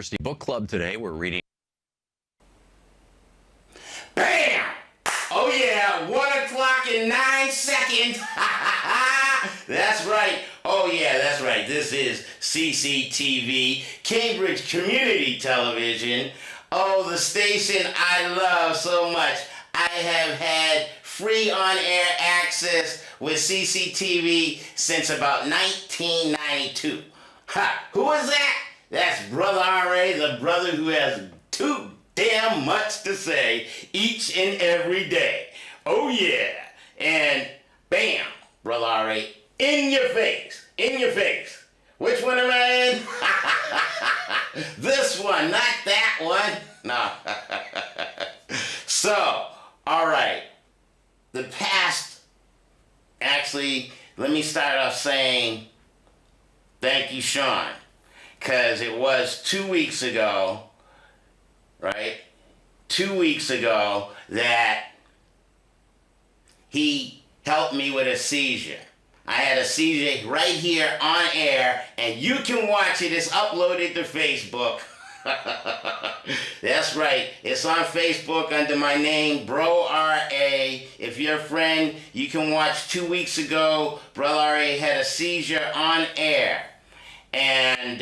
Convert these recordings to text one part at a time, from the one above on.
Book Club today. We're reading. Bam! Oh yeah, 1 o'clock and 9 seconds. That's right. Oh yeah, that's right. This is CCTV, Cambridge Community Television. Oh, the station I love so much. I have had free on-air access with CCTV since about 1992. Ha! Who is that? That's Brother R.A., the brother who has too damn much to say each and every day. Oh yeah. And bam, Brother R.A., in your face. In your face. Which one am I in? This one, not that one. No. So, alright. The past, actually, let me start off saying thank you, Sean. Because it was 2 weeks ago, right? 2 weeks ago that he helped me with a seizure. I had a seizure right here on air, and you can watch it. It's uploaded to Facebook. That's right. It's on Facebook under my name, Bro R.A. If you're a friend, you can watch 2 weeks ago. Brother R.A. had a seizure on air. And,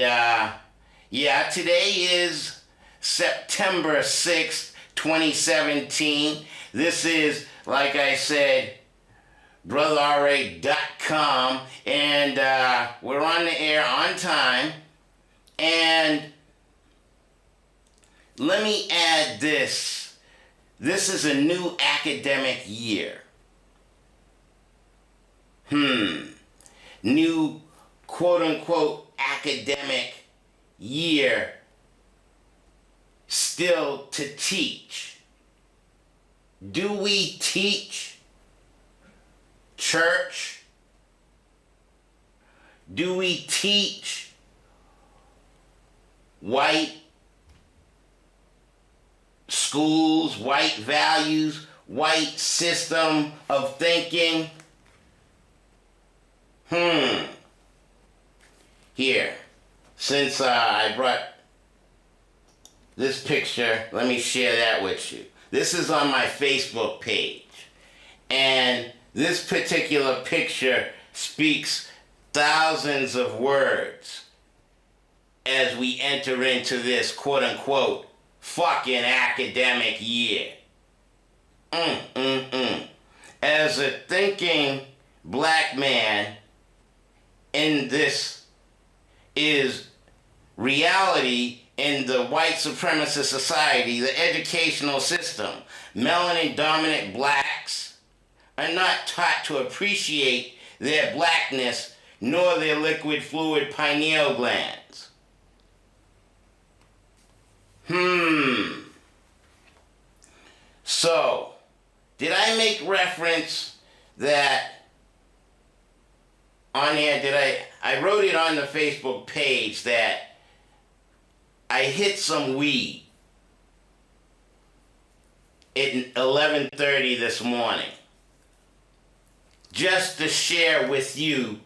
yeah, today is September 6th, 2017. This is, like I said, brotherra.com, and we're on the air on time. And let me add this. This is a new academic year. New quote-unquote academic year still to teach. Do we teach church? Do we teach white schools, white values, white system of thinking? Here, since I brought this picture, let me share that with you. This is on my Facebook page. And this particular picture speaks thousands of words as we enter into this quote-unquote fucking academic year. As a thinking black man in this is reality in the white supremacist society, the educational system. Melanin-dominant blacks are not taught to appreciate their blackness nor their liquid fluid pineal glands. So, did I make reference that on here, I wrote it on the Facebook page that I hit some weed at 11:30 this morning just to share with you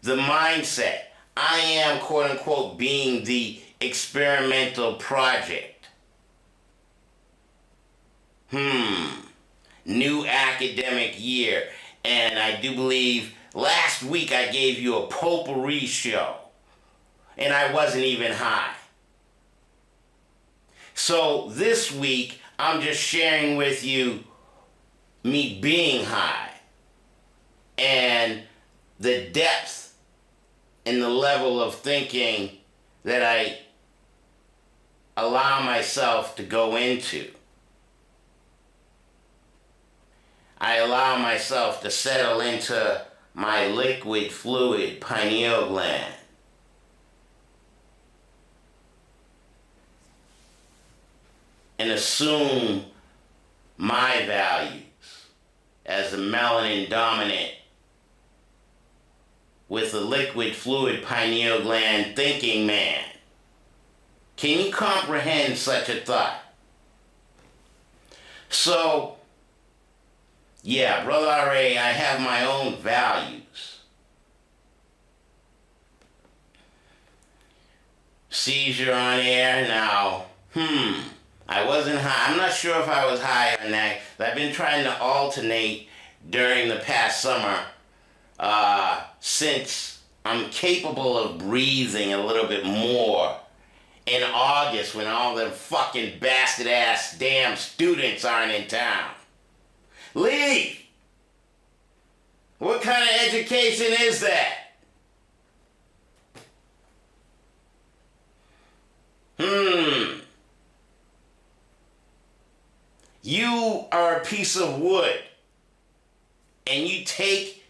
the mindset. I am, quote unquote, being the experimental project. New academic year. And I do believe last week I gave you a potpourri show. And I wasn't even high. So this week, I'm just sharing with you me being high. And the depth and the level of thinking that I allow myself to go into. I allow myself to settle into my liquid fluid pineal gland. And assume my values as a melanin dominant with a liquid fluid pineal gland thinking man. Can you comprehend such a thought? So, yeah, Brother R.A., I have my own values. Seizure on air. Now, I wasn't high. I'm not sure if I was high on that. I've been trying to alternate during the past summer since I'm capable of breathing a little bit more in August when all them fucking bastard ass damn students aren't in town. Leave! What kind of education is that? You are a piece of wood and you take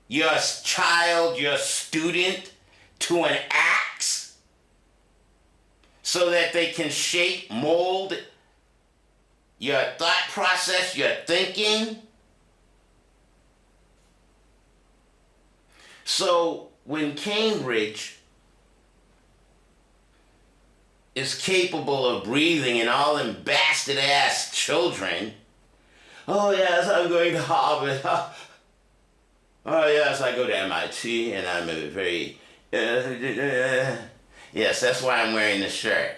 your child, your student, to an axe so that they can shape, mold your thought process, your thinking. So when Cambridge is capable of breathing and all them bastard ass children, oh yes, I'm going to Harvard. Oh yes, I go to MIT and I'm a very, yes, that's why I'm wearing the shirt.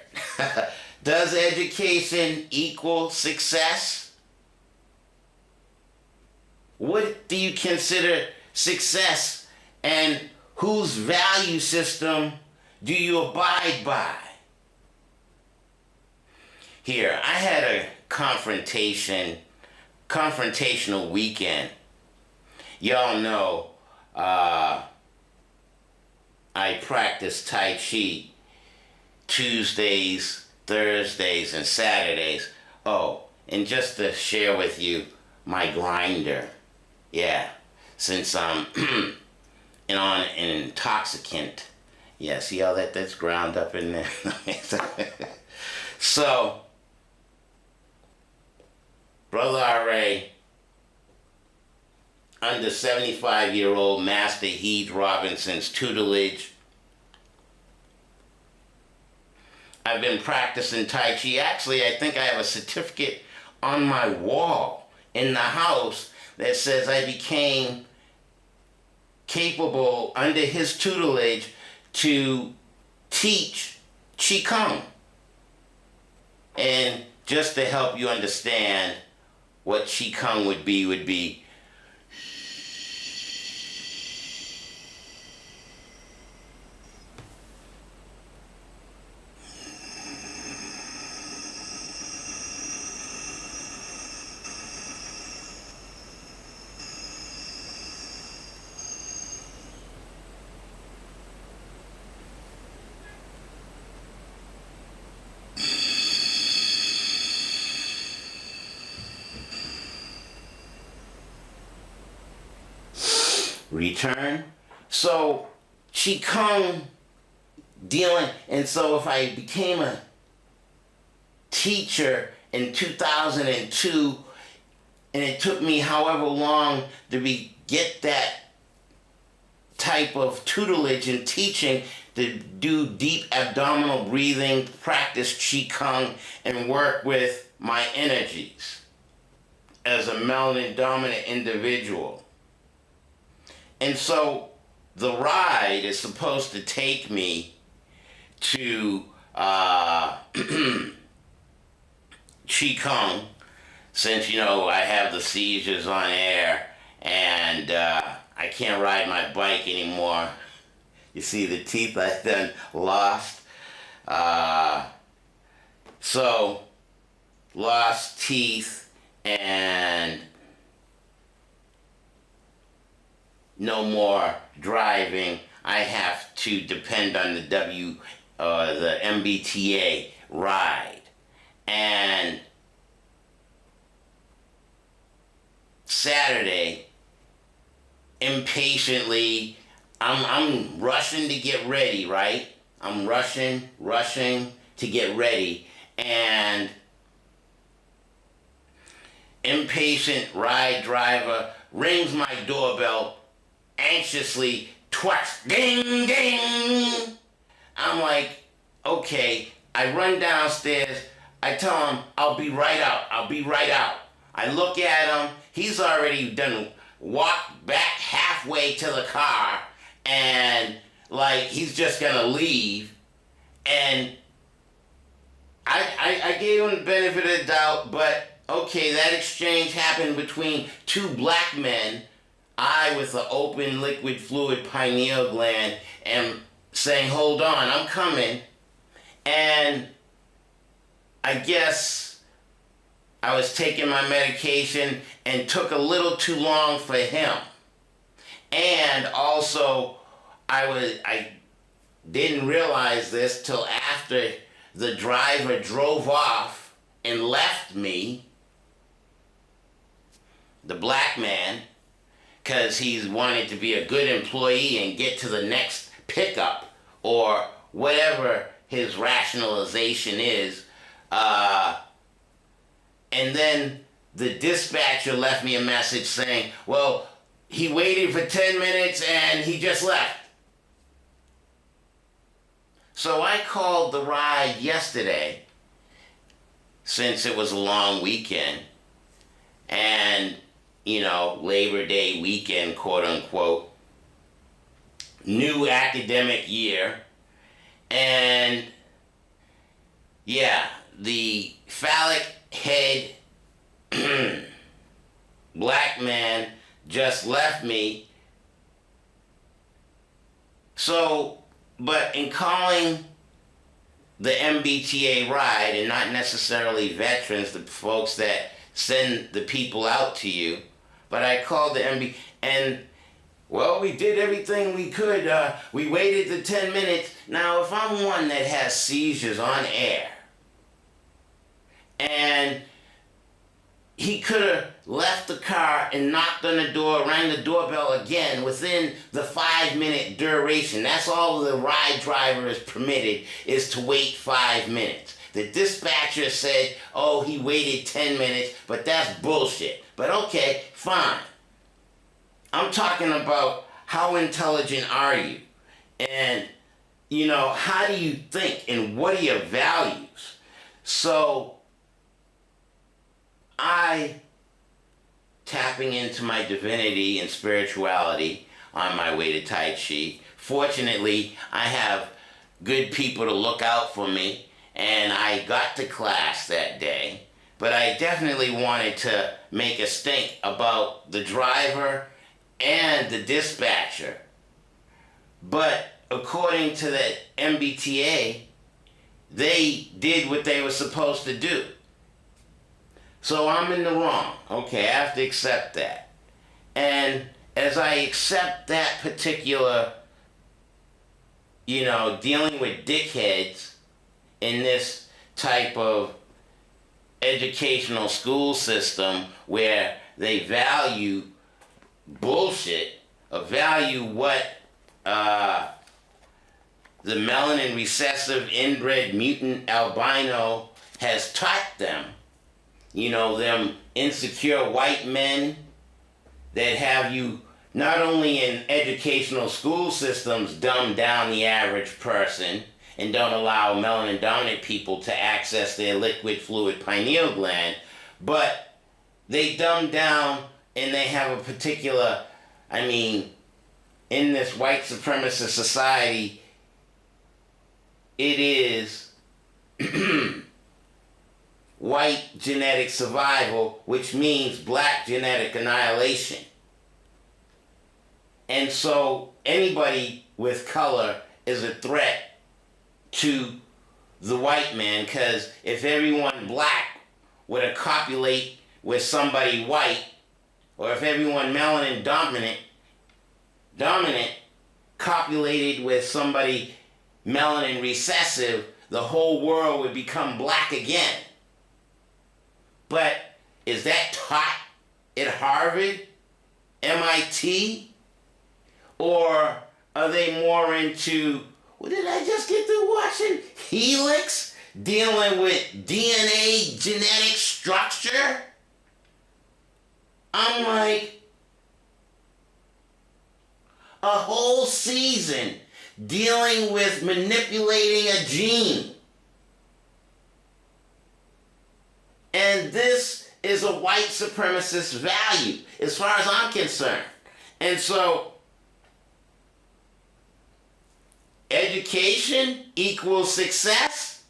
Does education equal success? What do you consider success, and whose value system do you abide by? Here, I had a confrontational weekend. Y'all know I practice Tai Chi Tuesdays, Thursdays, and Saturdays. Oh, and just to share with you my grinder. Yeah, since I'm on an intoxicant. Yeah, see all that's ground up in there? So, Brother R.A., under 75-year-old Master Heath Robinson's tutelage, I've been practicing Tai Chi. Actually, I think I have a certificate on my wall in the house that says I became capable under his tutelage to teach Qigong. And just to help you understand what Qigong would be return. So Qigong dealing, and so if I became a teacher in 2002, and it took me however long to get that type of tutelage and teaching to do deep abdominal breathing, practice Qigong, and work with my energies as a melanin dominant individual. And so the ride is supposed to take me to Qigong, since, I have the seizures on air and I can't ride my bike anymore. You see the teeth I've done lost. So, lost teeth and no more driving. I have to depend on the MBTA ride. And Saturday, impatiently, I'm rushing to get ready, right? I'm rushing to get ready, and impatient ride driver rings my doorbell anxiously twice. Ding, ding! I'm like, okay. I run downstairs. I tell him, I'll be right out. I look at him. He's already walked back halfway to the car, and like he's just gonna leave. And I gave him the benefit of the doubt, but okay, that exchange happened between two black men. I, with an open liquid fluid pineal gland, am saying, hold on, I'm coming. And I guess I was taking my medication and took a little too long for him. And also, I didn't realize this till after the driver drove off and left me, the black man, because he wanted to be a good employee and get to the next pickup or whatever his rationalization is. And then the dispatcher left me a message saying, well, he waited for 10 minutes and he just left. So I called the ride yesterday, since it was a long weekend, and, Labor Day weekend, quote unquote, new academic year, and yeah, the phallic head black man just left me. So, but in calling the MBTA ride, and not necessarily veterans, the folks that send the people out to you, but I called the MB, and well, we did everything we could. We waited the 10 minutes. Now, if I'm one that has seizures on air, and he could have left the car and knocked on the door, rang the doorbell again within the 5-minute duration. That's all the ride driver is permitted, is to wait 5 minutes. The dispatcher said, oh, he waited 10 minutes, but that's bullshit. But okay, fine. I'm talking about how intelligent are you? And, how do you think? And what are your values? So, tapping into my divinity and spirituality on my way to Tai Chi. Fortunately, I have good people to look out for me, and I got to class that day. But I definitely wanted to make a stink about the driver and the dispatcher. But according to the MBTA, they did what they were supposed to do. So I'm in the wrong. Okay, I have to accept that. And as I accept that particular, dealing with dickheads in this type of educational school system where they value bullshit, or value what the melanin recessive inbred mutant albino has taught them. Them insecure white men that have you not only in educational school systems dumb down the average person and don't allow melanin dominant people to access their liquid fluid pineal gland, but they dumb down and they have a particular, in this white supremacist society, it is white genetic survival, which means black genetic annihilation. And so anybody with color is a threat to the white man, because if everyone black were to copulate with somebody white, or if everyone melanin dominant copulated with somebody melanin recessive, the whole world would become black again. But is that taught at Harvard, MIT, or are they more into, what did I just get through watching? Helix, dealing with DNA genetic structure? I'm like, a whole season dealing with manipulating a gene. And this is a white supremacist value, as far as I'm concerned. And so, education equals success?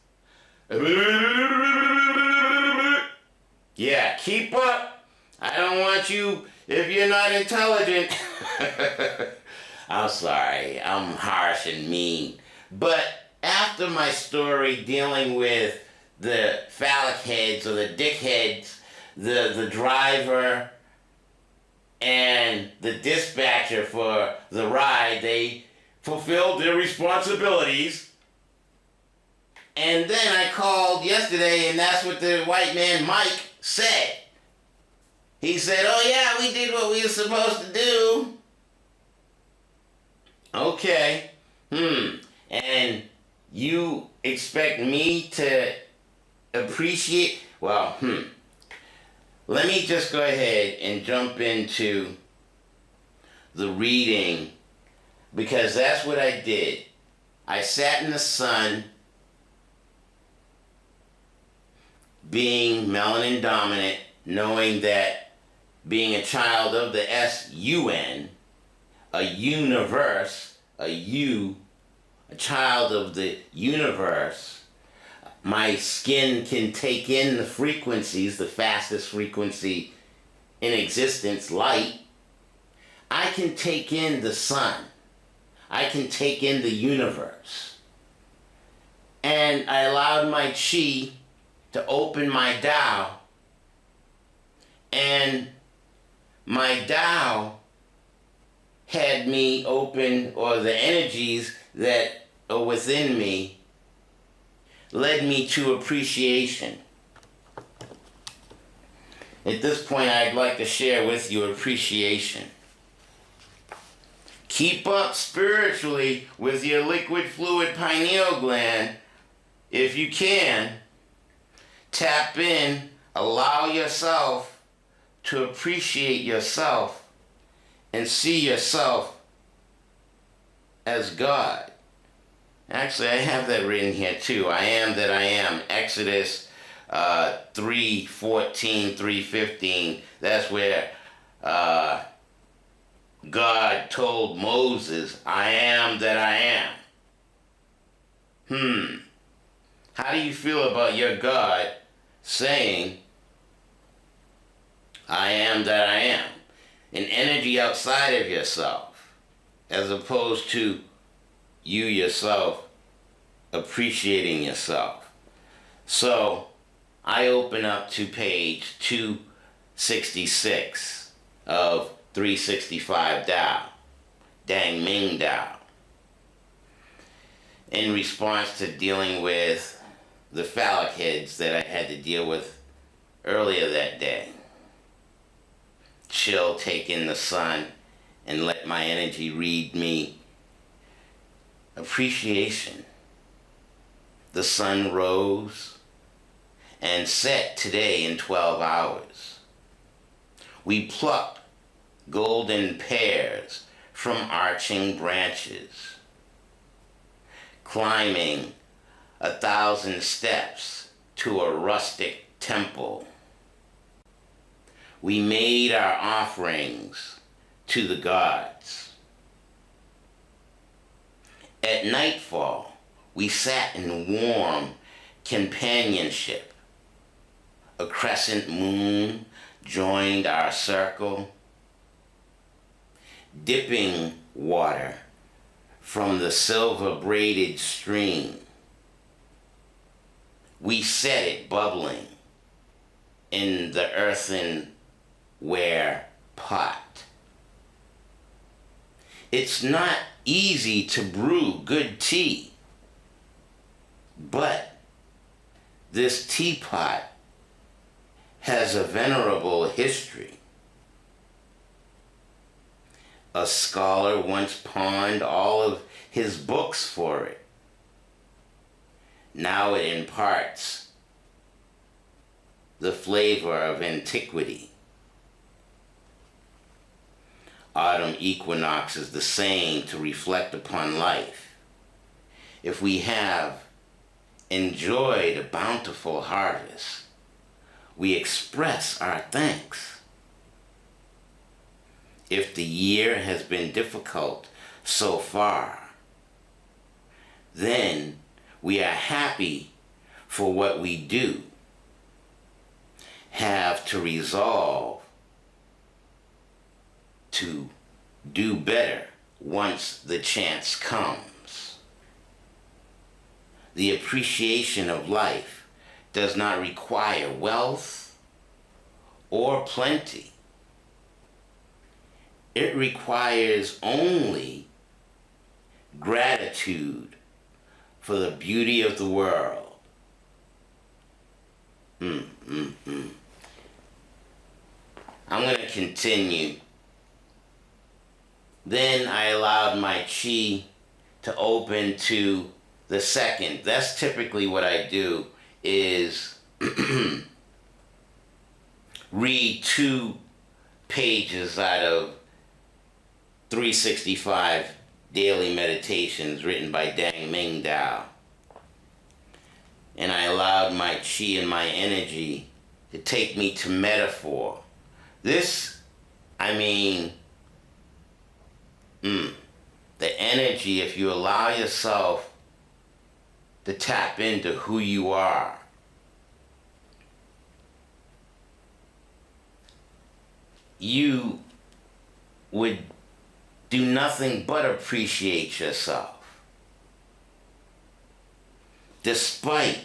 Yeah, keep up. I don't want you if you're not intelligent. I'm sorry, I'm harsh and mean. But after my story dealing with the phallic heads or the dickheads, the driver and the dispatcher for the ride, they fulfilled their responsibilities. And then I called yesterday, and that's what the white man Mike said. He said, oh yeah, we did what we were supposed to do. Okay. And you expect me to appreciate? Well, let me just go ahead and jump into the reading, because that's what I did. I sat in the sun, being melanin dominant, knowing that being a child of the S-U-N, a universe, a child of the universe, my skin can take in the frequencies, the fastest frequency in existence, light. I can take in the sun. I can take in the universe. And I allowed my chi to open my Tao. And my Tao had me open, or the energies that are within me led me to appreciation. At this point, I'd like to share with you appreciation. Keep up spiritually with your liquid fluid pineal gland if you can. Tap in, allow yourself to appreciate yourself and see yourself as God. Actually, I have that written here too. I am that I am. Exodus 3:14, 3:15. That's where God told Moses, I am that I am. How do you feel about your God saying, I am that I am? An energy outside of yourself, as opposed to you yourself appreciating yourself. So I open up to page 266 of 365 Tao, Dang Ming Tao, in response to dealing with the phallic heads that I had to deal with earlier that day. Chill, take in the sun, and let my energy read me. Appreciation. The sun rose and set today in 12 hours. We plucked golden pears from arching branches, climbing 1,000 steps to a rustic temple. We made our offerings to the gods. At nightfall, we sat in warm companionship. A crescent moon joined our circle, dipping water from the silver-braided stream. We set it bubbling in the earthenware pot. It's not easy to brew good tea, but this teapot has a venerable history. A scholar once pawned all of his books for it. Now it imparts the flavor of antiquity. Autumn equinox is the same to reflect upon life. If we have enjoyed a bountiful harvest, we express our thanks. If the year has been difficult so far, then we are happy for what we do, have to resolve to do better once the chance comes. The appreciation of life does not require wealth or plenty. It requires only gratitude for the beauty of the world. I'm going to continue. Then I allowed my chi to open to the second. That's typically what I do, is read 2 pages out of 365 daily meditations written by Dang Ming Dao. And I allowed my chi and my energy to take me to metaphor. This, the energy, if you allow yourself to tap into who you are, you would do nothing but appreciate yourself. Despite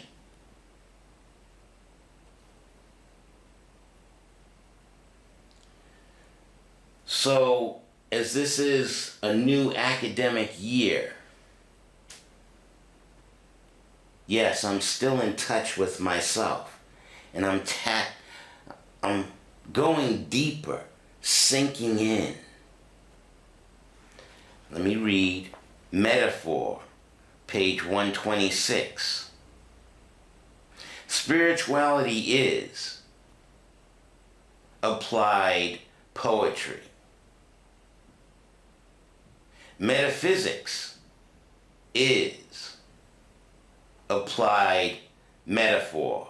so, as this is a new academic year, yes, I'm still in touch with myself, and I'm going deeper, sinking in. Let me read Metaphor, page 126. Spirituality is applied poetry. Metaphysics is applied metaphor.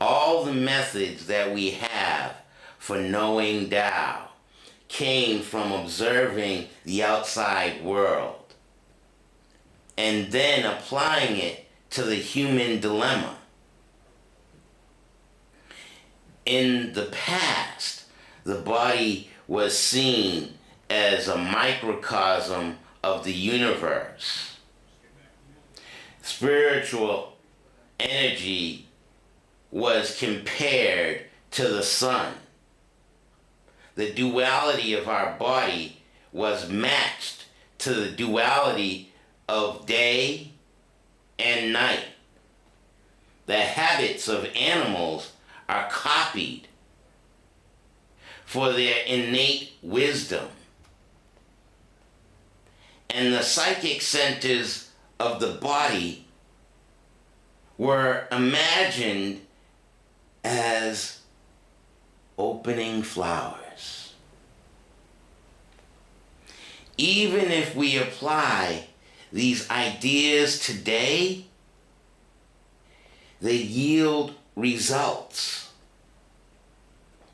All the methods that we have for knowing Tao came from observing the outside world and then applying it to the human dilemma. In the past, the body was seen as a microcosm of the universe. Spiritual energy was compared to the sun. The duality of our body was matched to the duality of day and night. The habits of animals are copied for their innate wisdom. And the psychic centers of the body were imagined as opening flowers. Even if we apply these ideas today, they yield results.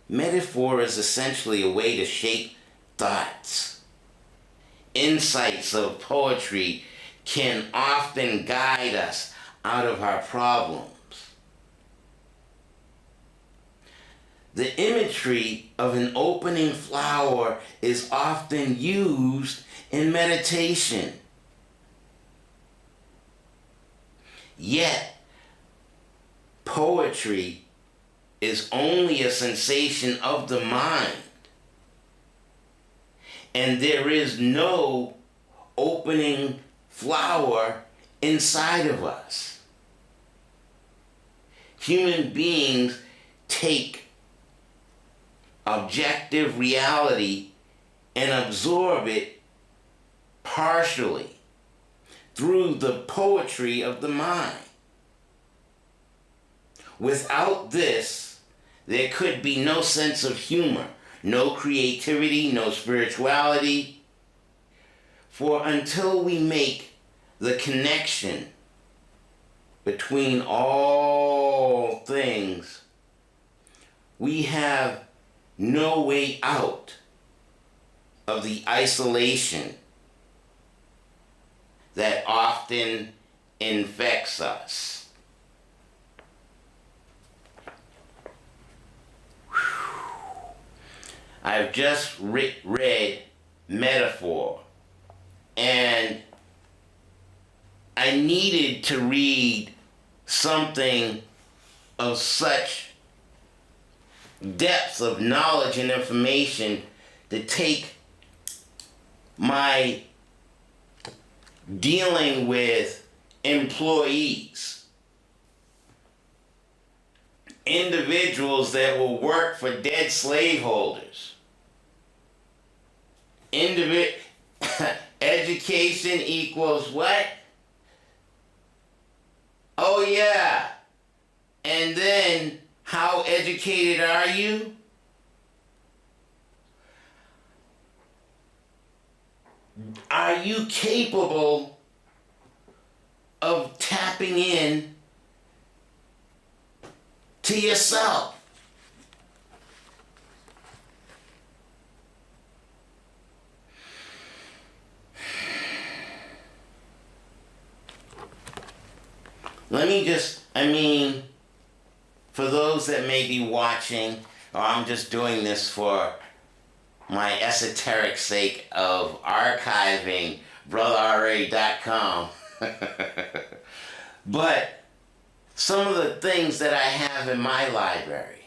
Metaphor is essentially a way to shape thoughts. Insights of poetry can often guide us out of our problems. The imagery of an opening flower is often used in meditation. Yet, poetry is only a sensation of the mind, and there is no opening flower inside of us. Human beings take objective reality and absorb it partially through the poetry of the mind. Without this, there could be no sense of humor, no creativity, no spirituality. For until we make the connection between all things, we have no way out of the isolation that often infects us. I've just read Metaphor, and I needed to read something of such depths of knowledge and information to take my dealing with employees, individuals that will work for dead slaveholders. Education equals what? Oh yeah. And then, how educated are you? Are you capable of tapping in to yourself? For those that may be watching, or I'm just doing this for my esoteric sake of archiving brotherra.com. But some of the things that I have in my library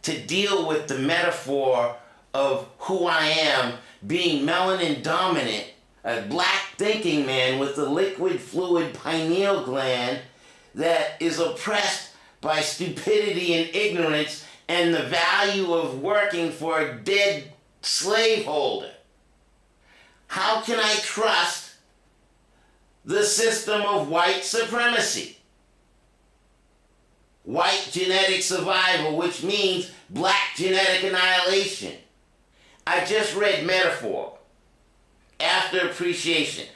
to deal with the metaphor of who I am being melanin dominant, a black thinking man with a liquid fluid pineal gland that is oppressed by stupidity and ignorance and the value of working for a dead slaveholder. How can I trust the system of white supremacy? White genetic survival, which means black genetic annihilation. I just read Metaphor. After appreciation.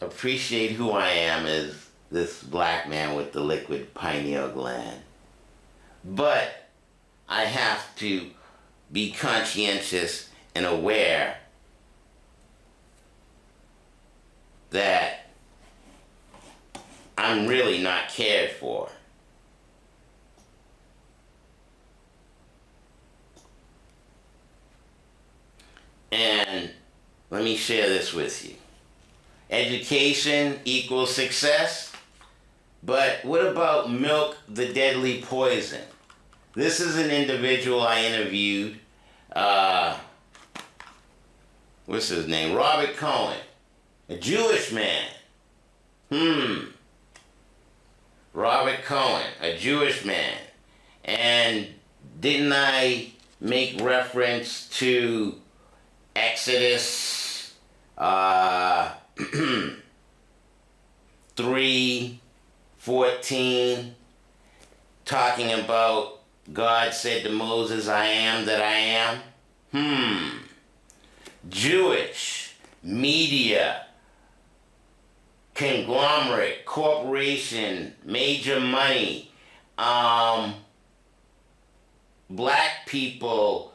Appreciate who I am as this black man with the liquid pineal gland. But I have to be conscientious and aware that I'm really not cared for. And let me share this with you. Education equals success, but what about milk the deadly poison? This is an individual I interviewed. What's his name? Robert Cohen, a Jewish man. Robert Cohen, a Jewish man. And didn't I make reference to Exodus 3:14, talking about God said to Moses, I am that I am? Jewish media, conglomerate, corporation, major money, black people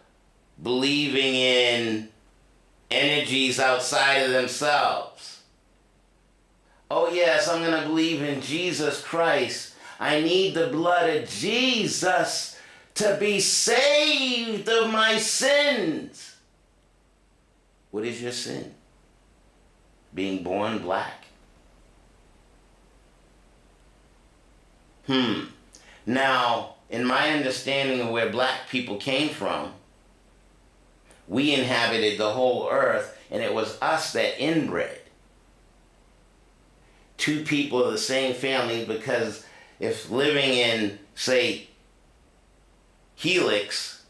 believing in energies outside of themselves. Oh yes, I'm going to believe in Jesus Christ. I need the blood of Jesus to be saved of my sins. What is your sin? Being born black. Now, in my understanding of where black people came from, we inhabited the whole earth, and it was us that inbred. Two people of the same family, because if living in, say, Helix,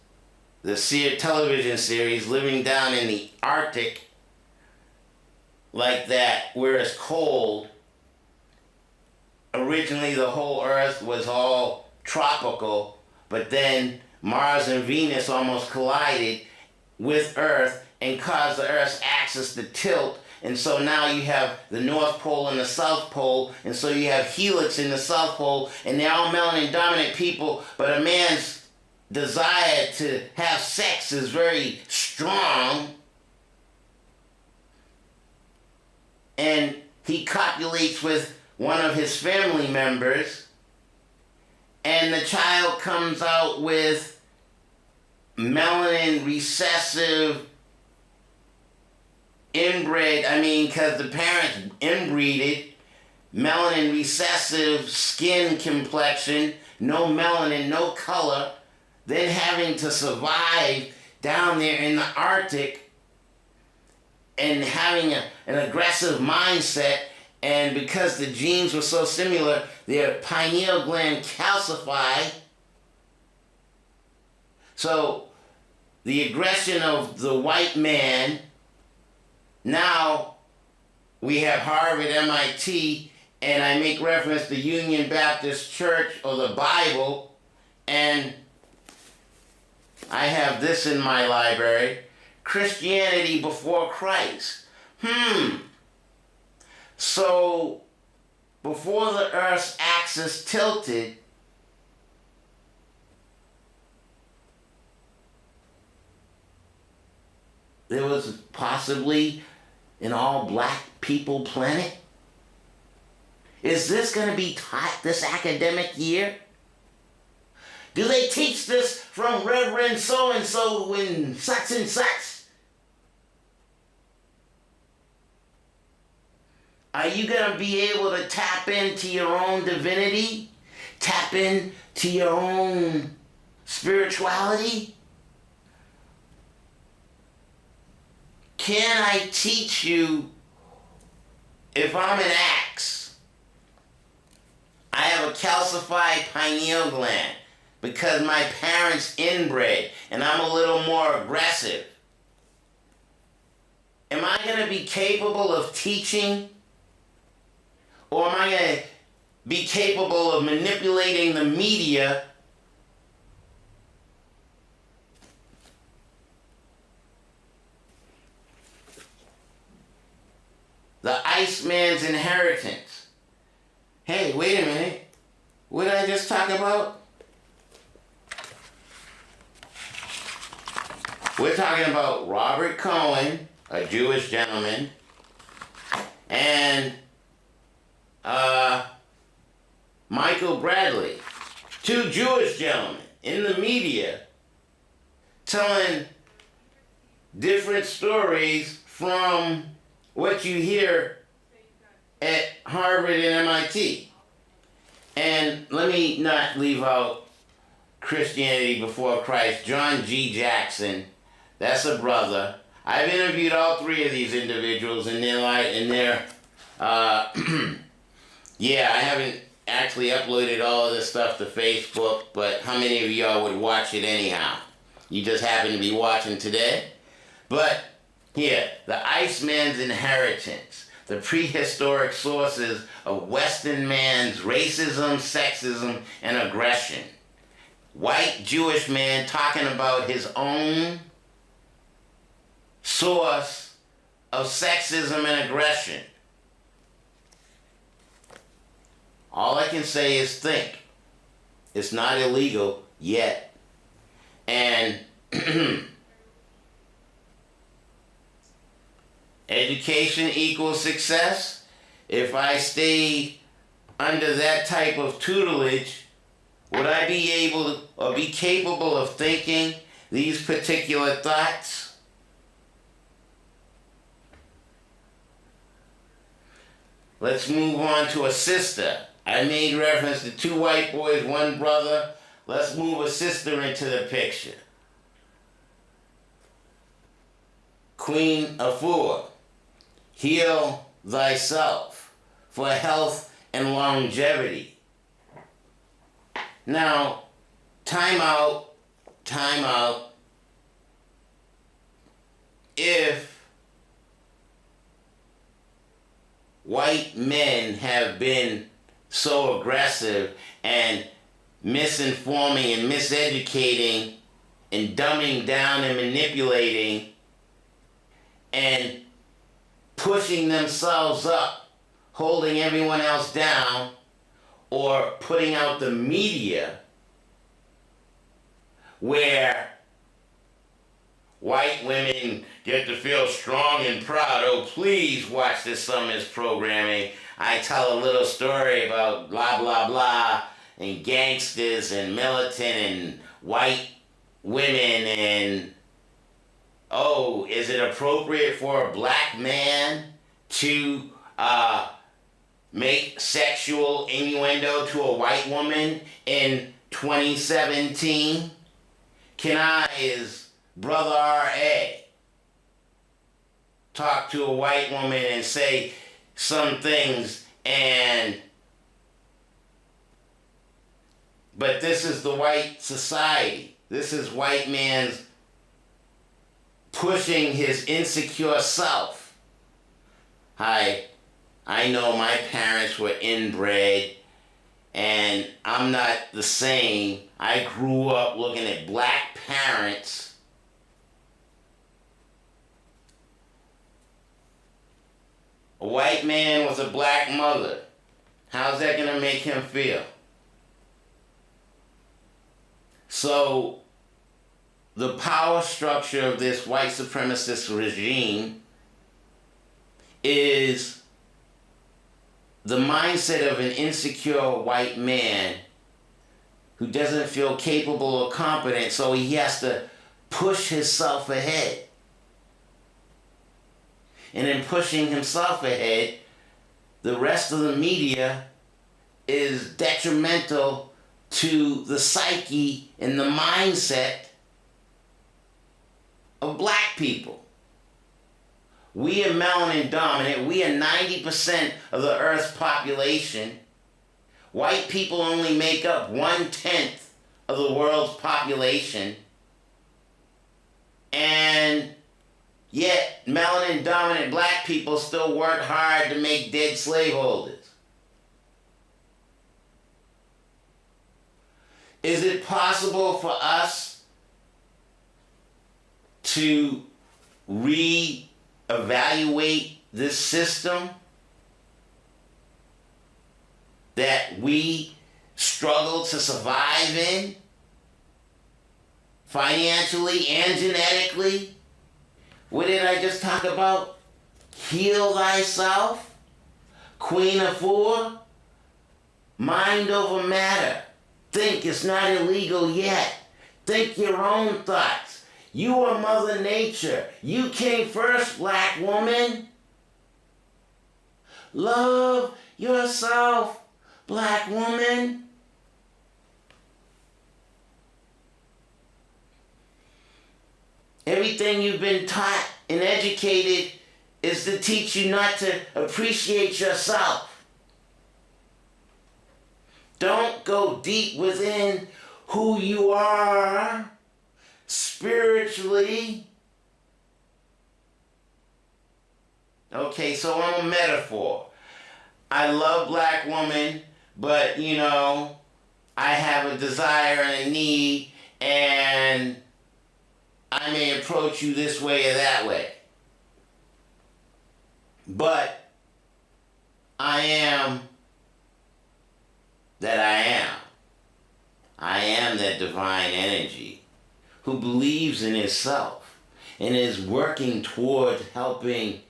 the television series, living down in the Arctic, like that, where it's cold, originally the whole earth was all tropical, but then Mars and Venus almost collided with Earth and caused the Earth's axis to tilt, and so now you have the North Pole and the South Pole, and so you have Helix in the South Pole, and they're all melanin dominant people, but a man's desire to have sex is very strong, and he copulates with one of his family members, and the child comes out with melanin recessive because the parents inbreeded, melanin recessive skin complexion, no melanin, no color, then having to survive down there in the Arctic and having an aggressive mindset. And because the genes were so similar, their pineal gland calcified. So the aggression of the white man, now we have Harvard, MIT, and I make reference to Union Baptist Church or the Bible, and I have this in my library, Christianity before Christ. So, before the Earth's axis tilted, there was possibly an all-black people planet? Is this going to be taught this academic year? Do they teach this from Reverend so-and-so in such and such? Are you going to be able to tap into your own divinity? Tap into your own spirituality? Can I teach you if I'm an axe? I have a calcified pineal gland because my parents inbred and I'm a little more aggressive. Am I going to be capable of teaching? Or am I going to be capable of manipulating the media the Iceman's inheritance? Hey, wait a minute. What did I just talk about? We're talking about Robert Cohen, a Jewish gentleman, and Michael Bradley, two Jewish gentlemen in the media telling different stories from what you hear at Harvard and MIT. And let me not leave out Christianity before Christ. John G. Jackson, that's a brother. I've interviewed all three of these individuals and yeah, I haven't actually uploaded all of this stuff to Facebook, but how many of y'all would watch it anyhow? You just happen to be watching today? But here, the Iceman's inheritance, the prehistoric sources of Western man's racism, sexism, and aggression. White Jewish man talking about his own source of sexism and aggression. All I can say is think. It's not illegal yet. And education equals success. If I stayed under that type of tutelage, would I be able to, or be capable of thinking these particular thoughts? Let's move on to a sister. I made reference to two white boys, one brother. Let's move a sister into the picture. Queen Afua, heal thyself for health and longevity. Now, time out. If white men have been so aggressive and misinforming and miseducating and dumbing down and manipulating and pushing themselves up, holding everyone else down, or putting out the media, where white women get to feel strong and proud. Oh, please watch this summer's programming. I tell a little story about blah, blah, blah, and gangsters and militant and white women and, oh, is it appropriate for a black man to make sexual innuendo to a white woman in 2017? Can I, as Brother R.A., talk to a white woman and say some things but this is the white society. This is white man's pushing his insecure self. I know my parents were inbred, and I'm not the same. I grew up looking at black parents a white man with a black mother. How's that going to make him feel? So, the power structure of this white supremacist regime is the mindset of an insecure white man who doesn't feel capable or competent, so he has to push himself ahead. And in pushing himself ahead, the rest of the media is detrimental to the psyche and the mindset of black people. We are melanin dominant. We are 90% of the Earth's population. White people only make up 1/10 of the world's population. And yet, melanin dominant black people still work hard to make dead slaveholders. Is it possible for us to reevaluate this system that we struggle to survive in, financially and genetically? What did I just talk about? Heal thyself, Queen of Four, mind over matter. Think it's not illegal yet. Think your own thoughts. You are Mother Nature. You came first, black woman. Love yourself, black woman. Everything you've been taught and educated is to teach you not to appreciate yourself. Don't go deep within who you are spiritually. Okay, so I'm a metaphor. I love black women, but I have a desire and a need, and I may approach you this way or that way. But I am that I am. I am that divine energy who believes in itself and is working toward helping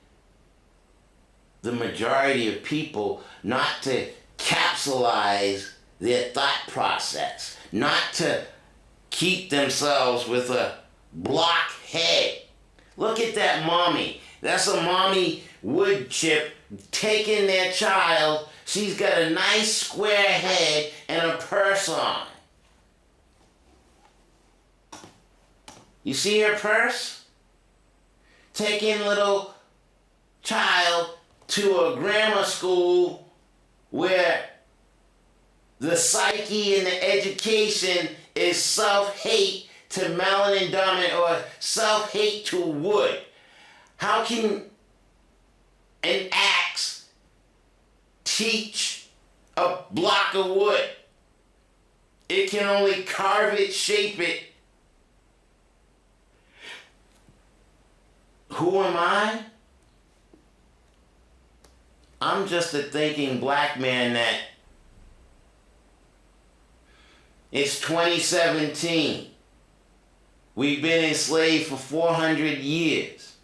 the majority of people not to capsulize their thought process, not to keep themselves with a block head. Look at that mommy. That's a mommy wood chip taking their child. She's got a nice square head and a purse on. You see her purse? Taking little child to a grammar school where the psyche and the education is self-hate to melanin dominant or self-hate to wood. How can an axe teach a block of wood? It can only carve it, shape it. Who am I? I'm just a thinking black man that it's 2017. We've been enslaved for 400 years.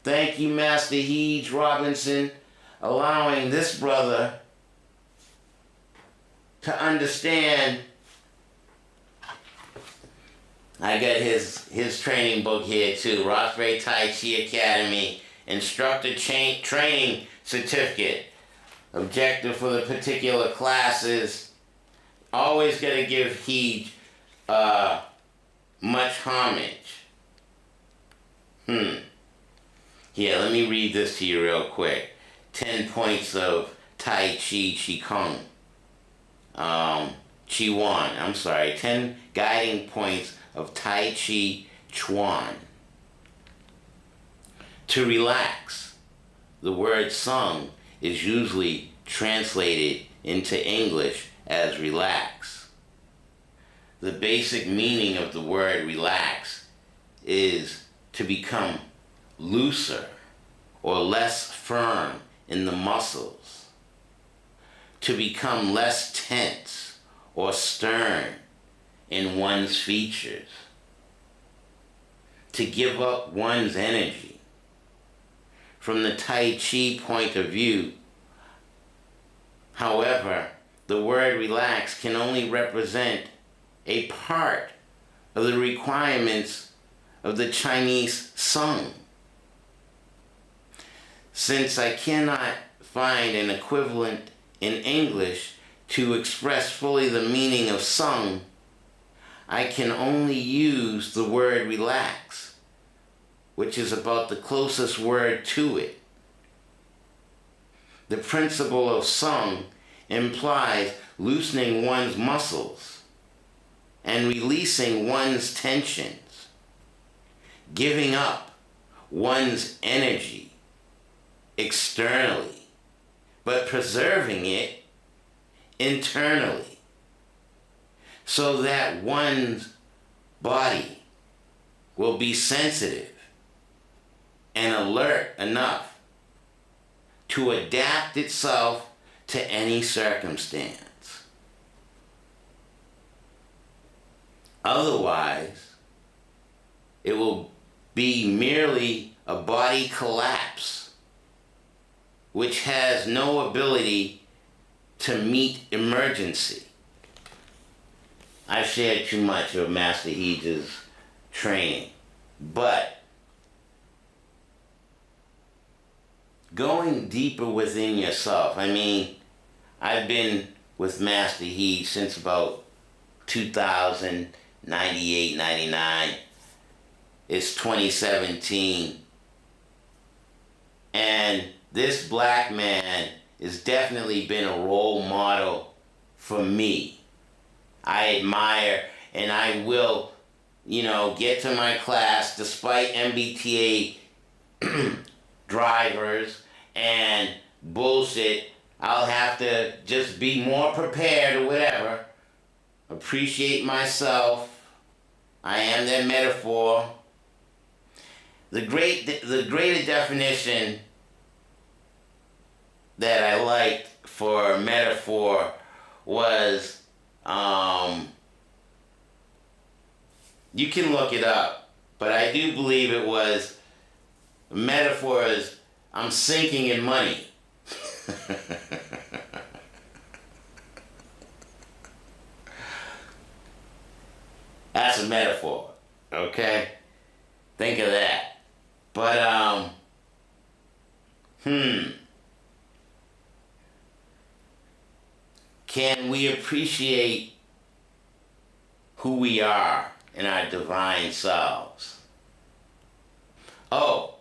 Thank you, Master Heege Robinson, allowing this brother to understand. I got his training book here too, Roxbury Tai Chi Academy, Instructor Training Certificate. Objective for the particular classes. Always got to give Heege much homage. Yeah, let me read this to you real quick. 10 points of Tai Chi Qigong. Chuan, I'm sorry. 10 guiding points of Tai Chi Chuan. To relax. The word sung is usually translated into English as relax. The basic meaning of the word relax is to become looser or less firm in the muscles, to become less tense or stern in one's features, to give up one's energy. From the Tai Chi point of view, however, the word relax can only represent a part of the requirements of the Chinese sung. Since I cannot find an equivalent in English to express fully the meaning of sung, I can only use the word relax, which is about the closest word to it. The principle of sung implies loosening one's muscles and releasing one's tensions, giving up one's energy externally, but preserving it internally, so that one's body will be sensitive and alert enough to adapt itself to any circumstance. Otherwise, it will be merely a body collapse, which has no ability to meet emergency. I've shared too much of Master Heege's training, but going deeper within yourself. I mean, I've been with Master Heege since about 2000, 98, 99. It's 2017. And this black man has definitely been a role model for me. I admire, and I will, get to my class despite MBTA drivers and bullshit. I'll have to just be more prepared or whatever. Appreciate myself. I am that metaphor. The greater definition that I liked for metaphor was, you can look it up, but I do believe it was, metaphor is, I'm sinking in money. That's a metaphor, okay? Think of that. But, can we appreciate who we are in our divine selves? Oh,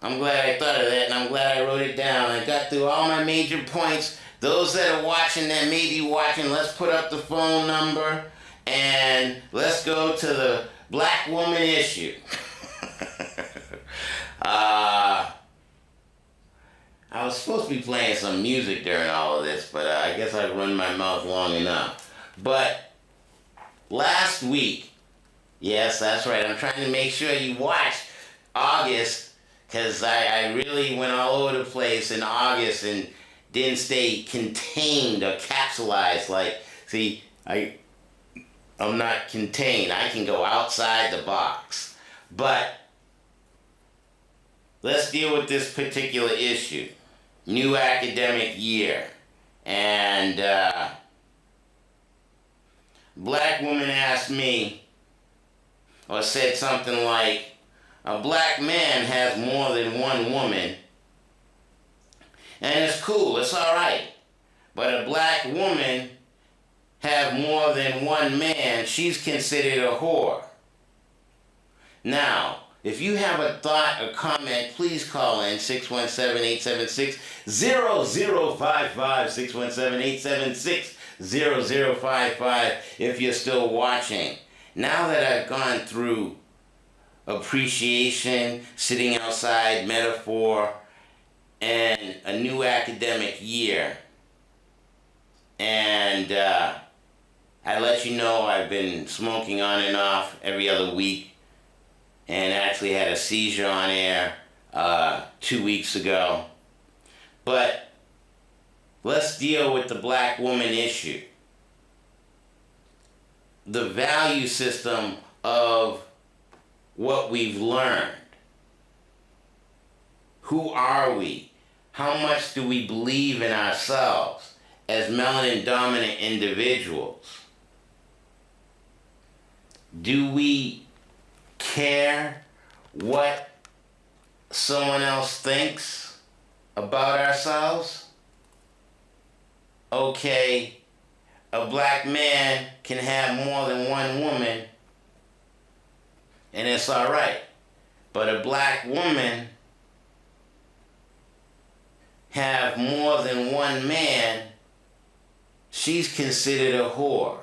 I'm glad I thought of that, and I'm glad I wrote it down. I got through all my major points. Those that are watching, that may be watching, let's put up the phone number, and let's go to the black woman issue. I was supposed to be playing some music during all of this, but I guess I've run my mouth long enough. But last week, yes, that's right, I'm trying to make sure you watch August, because I really went all over the place in August and didn't stay contained or capsulized. Like, see, I I'm not contained. I can go outside the box. But let's deal with this particular issue. New academic year. And black woman asked me, or said something like, a black man has more than one woman. And it's cool, it's alright. But a black woman have more than one man, she's considered a whore. Now, if you have a thought or comment, please call in 617-876-0055, 617-876-0055 if you're still watching. Now that I've gone through appreciation, sitting outside, metaphor, and a new academic year, and I let you know I've been smoking on and off every other week, and actually had a seizure on air 2 weeks ago. But let's deal with the black woman issue. The value system of what we've learned. Who are we? How much do we believe in ourselves as melanin dominant individuals? Do we care what someone else thinks about ourselves? Okay, a black man can have more than one woman, and it's alright. But a black woman have more than one man, she's considered a whore.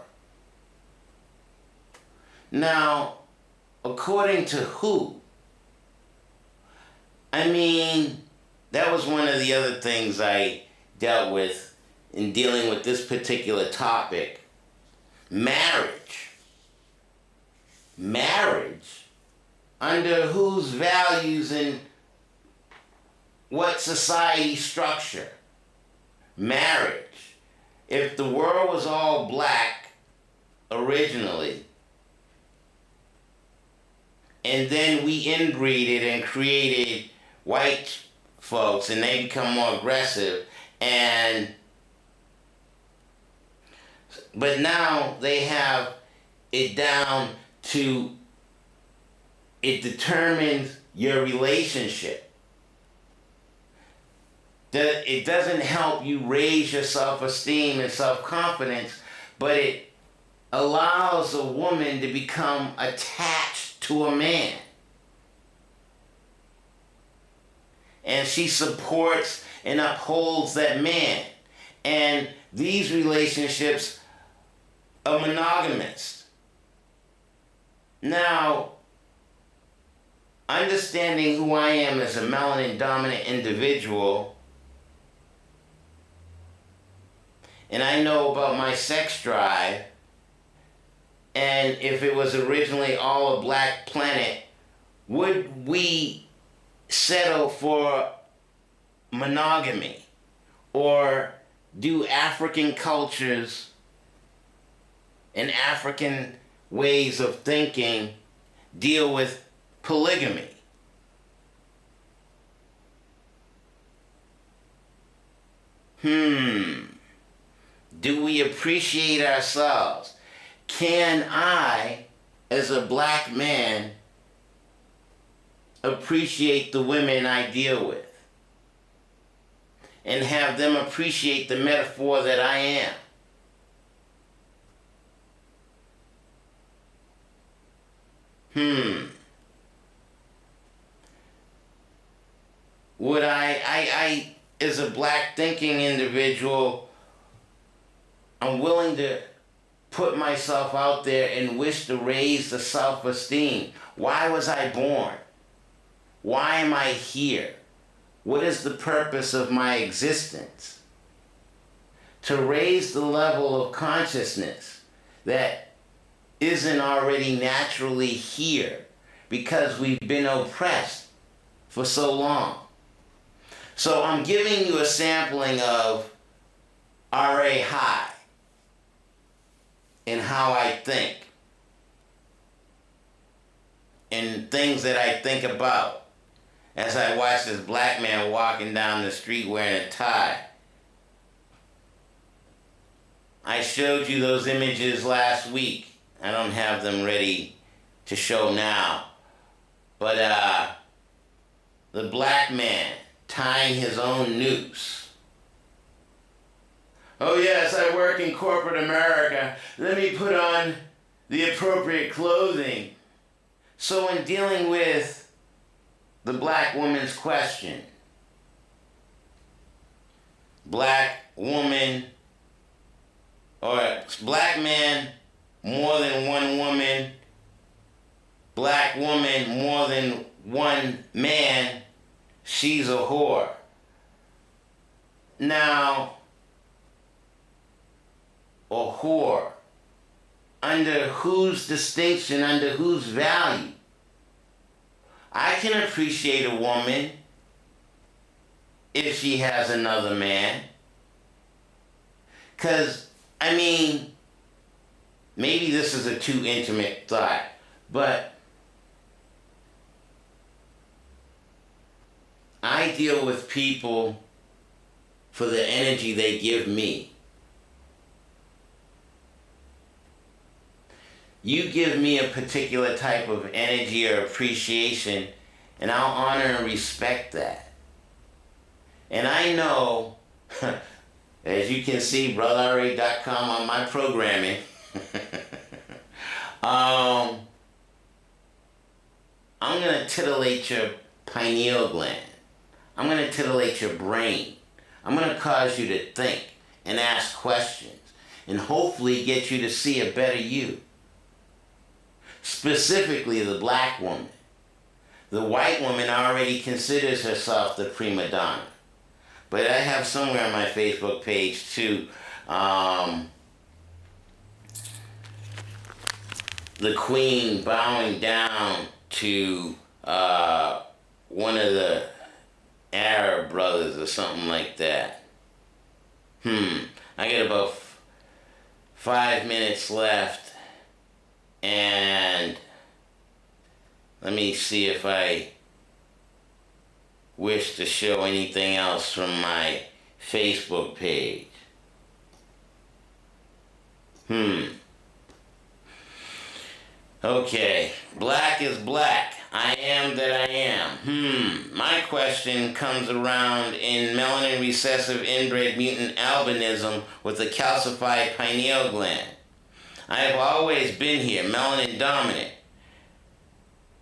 Now, according to who? I mean, that was one of the other things I dealt with in dealing with this particular topic. Marriage. Marriage? Under whose values and what society structure? Marriage. If the world was all black originally, and then we inbreeded and created white folks, and they become more aggressive, but now they have it down to, it determines your relationship. It doesn't help you raise your self-esteem and self-confidence, but it allows a woman to become attached to a man. And she supports and upholds that man. And these relationships are monogamous. Now, understanding who I am as a melanin dominant individual, and I know about my sex drive, and if it was originally all a black planet, would we settle for monogamy? Or do African cultures and African ways of thinking deal with polygamy? Do we appreciate ourselves? Can I, as a black man, appreciate the women I deal with? And have them appreciate the metaphor that I am? Would I, as a black thinking individual, I'm willing to put myself out there and wish to raise the self-esteem. Why was I born? Why am I here? What is the purpose of my existence? To raise the level of consciousness that isn't already naturally here because we've been oppressed for so long. So I'm giving you a sampling of R.A. High and how I think. things that I think about as I watch this black man walking down the street wearing a tie. I showed you those images last week. I don't have them ready to show now. But the black man tying his own noose. Oh yes, I work in corporate America. Let me put on the appropriate clothing. So in dealing with the black woman's question, black woman or black man, more than one woman, black woman, more than one man, she's a whore. Now, a whore, under whose distinction, under whose value? I can appreciate a woman if she has another man. Because, I mean, maybe this is a too intimate thought, but I deal with people for the energy they give me. You give me a particular type of energy or appreciation, and I'll honor and respect that. And I know, as you can see, brotherra.com on my programming, I'm going to titillate your pineal gland. I'm going to titillate your brain. I'm going to cause you to think and ask questions and hopefully get you to see a better you. Specifically the black woman. The white woman already considers herself the prima donna. But I have somewhere on my Facebook page too, the queen bowing down to one of the Arab brothers or something like that. I got about 5 minutes left, and let me see if I wish to show anything else from my Facebook page. Okay, black is black. I am that I am. My question comes around in melanin recessive inbred mutant albinism with a calcified pineal gland. I have always been here, melanin dominant.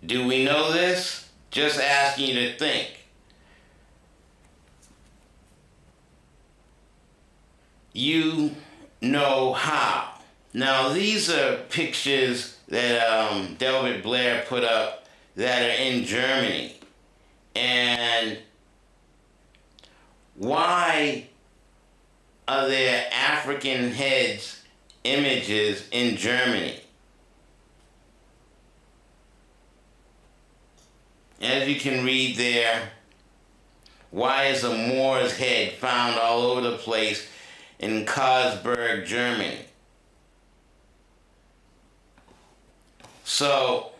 Do we know this? Just asking you to think. You know how. Now these are pictures that Delbert Blair put up that are in Germany. And why are there African heads images in Germany? As you can read there, why is a Moor's head found all over the place in Karlsberg, Germany? So,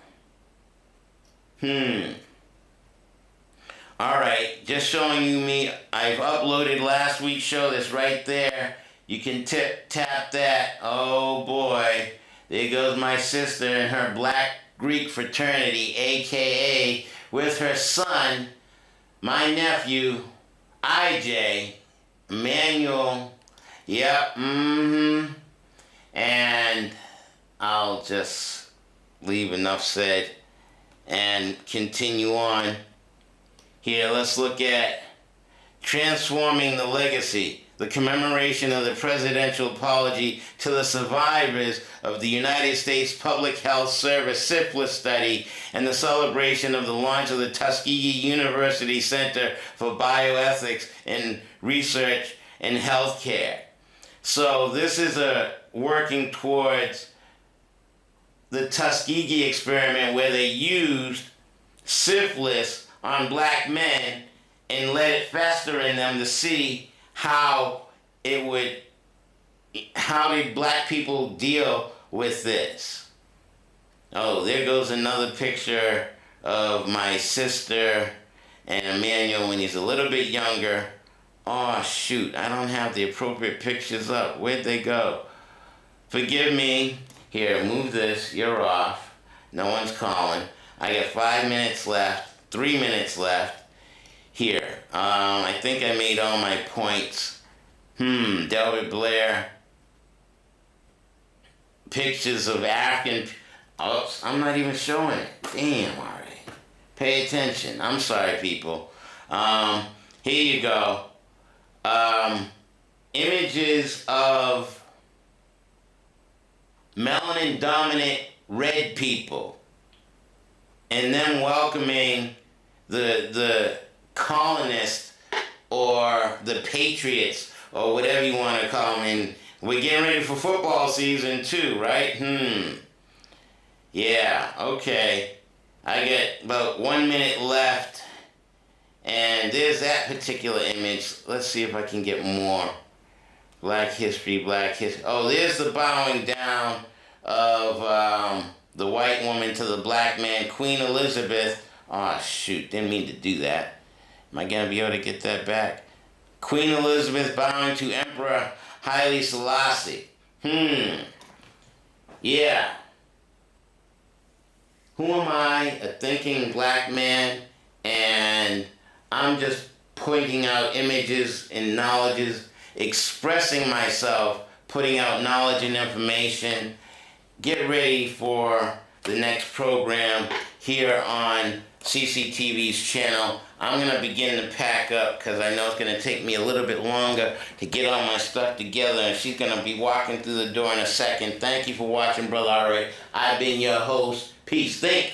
alright, just showing you me. I've uploaded last week's show that's right there. You can tap that. Oh boy, there goes my sister and her Black Greek fraternity, aka with her son, my nephew, IJ, Emmanuel. Yep, and I'll just leave enough said and continue on. Here, let's look at Transforming the Legacy, the commemoration of the presidential apology to the survivors of the United States Public Health Service syphilis study and the celebration of the launch of the Tuskegee University Center for Bioethics and Research in Healthcare. So this is a working towards the Tuskegee experiment where they used syphilis on black men and let it fester in them to see how did black people deal with this. Oh, there goes another picture of my sister and Emmanuel when he's a little bit younger. Oh shoot, I don't have the appropriate pictures up. Where'd they go? Forgive me. Here, move this. You're off. No one's calling. I got 5 minutes left. 3 minutes left. Here. I think I made all my points. Delbert Blair. Pictures of African. Oops, I'm not even showing it. Damn, alright. Pay attention. I'm sorry, people. Here you go. Images of melanin dominant red people and them welcoming the colonists or the patriots or whatever you want to call them. And we're getting ready for football season too, right? Yeah, okay. I got about 1 minute left, and there's that particular image. Let's see if I can get more. Black history, black history. Oh, there's the bowing down of the white woman to the black man, Queen Elizabeth. Oh, shoot, didn't mean to do that. Am I going to be able to get that back? Queen Elizabeth bowing to Emperor Haile Selassie. Yeah. Who am I, a thinking black man, and I'm just pointing out images and knowledges, expressing myself, putting out knowledge and information. Get ready for the next program here on CCTV's channel. I'm going to begin to pack up because I know it's going to take me a little bit longer to get all my stuff together, and she's going to be walking through the door in a second. Thank you for watching, Brother Ari. I've been your host. Peace. Think.